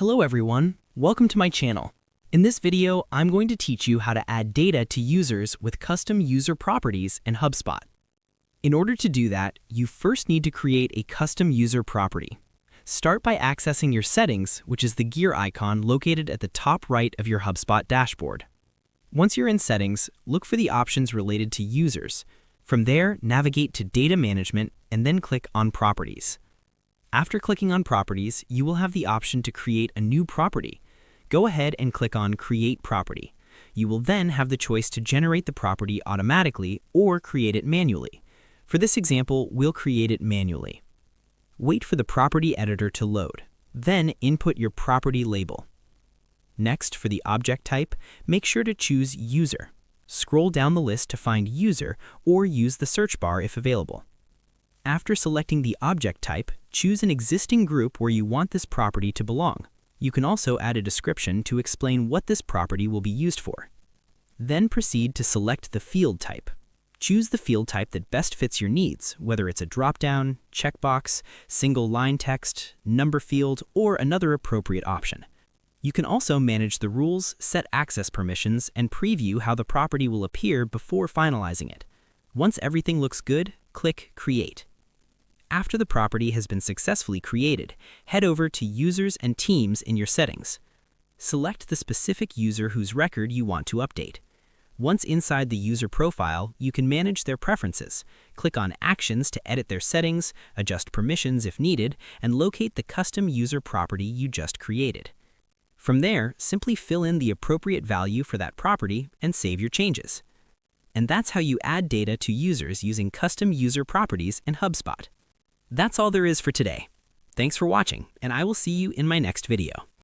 Hello everyone, welcome to my channel. In this video, I'm going to teach you how to add data to users with custom user properties in Hubspot. In order to do that, you first need to create a custom user property. Start by accessing your settings, which is the gear icon located at the top right of your Hubspot dashboard. Once you're in settings, look for the options related to users. From there, navigate to data management and then click on properties. After clicking on properties, you will have the option to create a new property. Go ahead and click on create property. You will then have the choice to generate the property automatically or create it manually. For this example, we'll create it manually. Wait for the property editor to load. Then input your property label. Next, for the object type, make sure to choose user. Scroll down the list to find user or use the search bar if available. After selecting the object type, choose an existing group where you want this property to belong. You can also add a description to explain what this property will be used for. Then proceed to select the field type. Choose the field type that best fits your needs, whether it's a drop-down, checkbox, single line text, number field, or another appropriate option. You can also manage the rules, set access permissions, and preview how the property will appear before finalizing it. Once everything looks good, click Create. After the property has been successfully created, head over to Users and Teams in your settings. Select the specific user whose record you want to update. Once inside the user profile, you can manage their preferences. Click on Actions to edit their settings, adjust permissions if needed, and locate the custom user property you just created. From there, simply fill in the appropriate value for that property and save your changes. And that's how you add data to users using custom user properties in Hubspot. That's all there is for today. Thanks for watching, and I will see you in my next video.